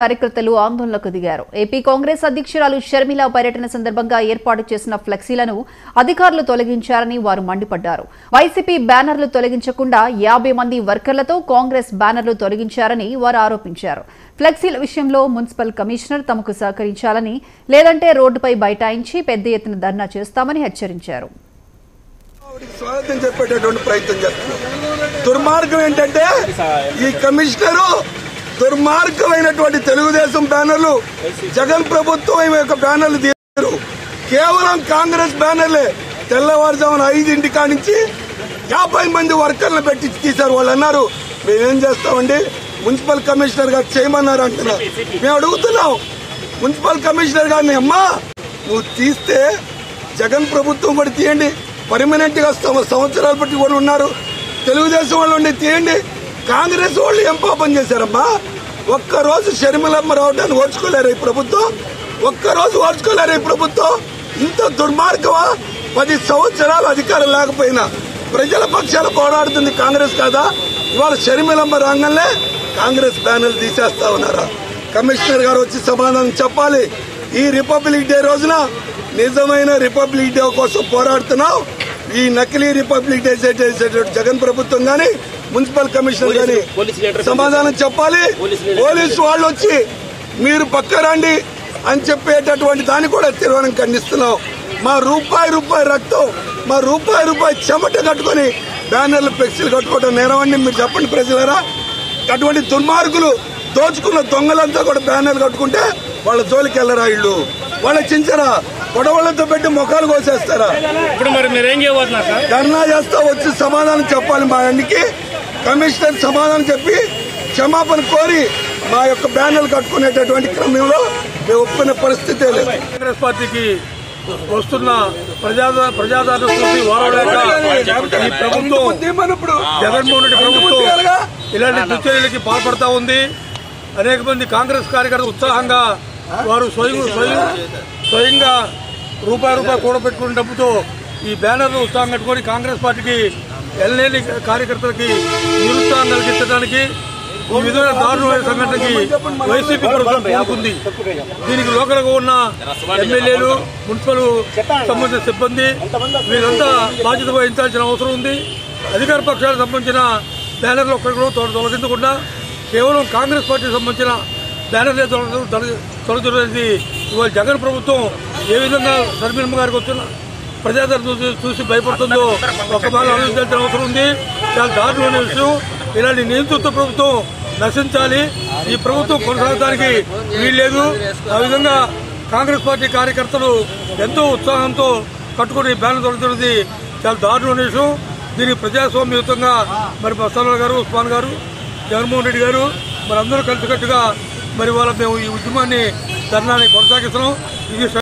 కార్యకర్తలు ఆందోళనకు దిగారు. ఏపీ కాంగ్రెస్ అధ్యక్షురాలు షర్మిల పర్యటన సందర్భంగా ఏర్పాటు చేసిన ఫ్లెక్సీలను అధికారులు తొలగించారని వారు మండిపడ్డారు. వైసీపీ బ్యానర్లు తొలగించకుండా 50 మంది వర్కర్లతో కాంగ్రెస్ బ్యానర్లు తొలగించారని వారు ఆరోపించారు. ఫ్లెక్సీల విషయంలో మున్సిపల్ కమిషనర్ తమకు సహకరించాలని, లేదంటే రోడ్డుపై బైఠాయించి పెద్ద ఎత్తున ధర్నా చేస్తామని హెచ్చరించారు. స్వాగతం చెప్పేటటువంటి ప్రయత్నం చేస్తున్నారు. దుర్మార్గం ఏంటంటే ఈ కమిషనరు దుర్మార్గమైనటువంటి తెలుగుదేశం బ్యానర్లు, జగన్ ప్రభుత్వం యొక్క బ్యానర్లు తీశారు. కేవలం కాంగ్రెస్ బ్యానర్లే. తెల్లవారుజామున 5 కాడి నుంచి 50 మంది వర్కర్లను పెట్టి తీశారు. వాళ్ళు అన్నారు, మేమేం చేస్తామండి, మున్సిపల్ కమిషనర్ గారు చేయమన్నారు అంటున్నారు. మేము అడుగుతున్నాం మున్సిపల్ కమిషనర్ గారిని, అమ్మా నువ్వు తీస్తే జగన్ ప్రభుత్వం కూడా తీయండి, పర్మనెంట్ గా సంవత్సరాల బట్టి కూడా ఉన్నారు. తెలుగుదేశం వాళ్ళు ఉండి తీయండి. కాంగ్రెస్ వాళ్ళు ఏం పాపం చేశారమ్మా? ఒక్కరోజు షర్మిలమ్మ రావడాన్ని ఓర్చుకోలేరు ఈ ప్రభుత్వం. ఒక్కరోజు ఓర్చుకోలేరు ఈ ప్రభుత్వం. ఇంత దుర్మార్గమా? 10 సంవత్సరాలు అధికారం లేకపోయినా ప్రజల పక్షాలు పోరాడుతుంది కాంగ్రెస్ కాదా? ఇవాళ షర్మిలమ్మ రాగానే కాంగ్రెస్ బ్యానర్లు తీసేస్తా ఉన్నారా? కమిషనర్ గారు వచ్చి సమాధానం చెప్పాలి. ఈ రిపబ్లిక్ డే రోజున నిజమైన రిపబ్లిక్ డే కోసం పోరాడుతున్నాం. ఈ నకిలీ రిపబ్లిక్ డే చేసేటటువంటి జగన్ ప్రభుత్వం గాని, మున్సిపల్ కమిషనర్ గాని సమాధానం చెప్పాలి. పోలీసు వాళ్ళు వచ్చి మీరు పక్క రండి అని చెప్పేటటువంటి దాన్ని కూడా తీవ్రంగా ఖండిస్తున్నాం. మా రూపాయి రక్తం, మా రూపాయి చెమట కట్టుకుని బ్యానర్లు, ఫ్లెక్సీలు కట్టుకోవడం నేరమండి. మీరు చెప్పండి ప్రజలారా. అటువంటి దుర్మార్గులు, దోచుకున్న దొంగలంతా కూడా బ్యానర్లు కట్టుకుంటే వాళ్ళ జోలికి వెళ్ళరా? ఇళ్ళు వాళ్ళ చించరా? గొడవలతో పెట్టి ముఖాలు కోసేస్తారా? ఇప్పుడు మరి మీరేం చేయబోతున్నారు? ధర్నా చేస్తా, వచ్చి సమాధానం చెప్పాలి. మా అన్నికి కమిషనర్ సమాధానం చెప్పి క్షమాపణ కోరి మా యొక్క బ్యానర్లు కట్టుకునేటటువంటి క్రమంలో మేము ఒప్పుకునే పరిస్థితి లేదు. కాంగ్రెస్ పార్టీకి వస్తున్న ప్రజాదరణ చూసి వారలేక ఈ ప్రభుత్వం, జగన్మోహన్ రెడ్డి ప్రభుత్వం ఇలాంటి దుశ్చర్యలకి పాల్పడతా ఉంది. అనేక మంది కాంగ్రెస్ కార్యకర్తలు ఉత్సాహంగా వారు స్వయంగా రూపాయి కూడబెట్టుకున్న డబ్బుతో ఈ బ్యానర్లు ఉత్సాహం కట్టుకుని కాంగ్రెస్ పార్టీకి ఎల్లేని కార్యకర్తలకి నిరుత్సాహం కలిగించడానికి ఈ విధమైన దారుణమైన సంఘటనకి వైసీపీ ప్రభుత్వం పూనుకుంది. దీనికి లోకల్గా ఉన్న ఎమ్మెల్యేలు, మున్సిపల్ సంబంధించిన సిబ్బంది వీళ్ళంతా బాధ్యత వహించాల్సిన అవసరం ఉంది. అధికార పక్షాలకు సంబంధించిన బ్యానర్లు ఒక్కరిలో తొలగించకుండా కేవలం కాంగ్రెస్ పార్టీకి సంబంధించిన బ్యానర్లే తొలగించడానికి ఇవాళ జగన్ ప్రభుత్వం ఏ విధంగా షర్మిలమ్మ గారికి వచ్చిన ప్రజాదరణ చూసి భయపడుతుందో ఒక బాగా ఆలోచించాల్సిన అవసరం ఉంది. చాలా దారుణమైన విషయం. ఇలాంటి నియంతృత్వ ప్రభుత్వం నశించాలి. ఈ ప్రభుత్వం కొనసాగడానికి వీల్లేదు. ఆ విధంగా కాంగ్రెస్ పార్టీ కార్యకర్తలు ఎంతో ఉత్సాహంతో కట్టుకుని బ్యానర్ తొలగించినది చాలా దారుణమైన విషయం. దీనికి ప్రజాస్వామ్యయుతంగా మరి బస్తాల గారు, ఉస్మాన్ గారు, జగన్మోహన్ రెడ్డి గారు మరి అందరూ కలిసికట్టుగా మరి వాళ్ళ మేము ఈ ఉద్యమాన్ని, ధర్నాన్ని కొనసాగిస్తున్నాం. ఇది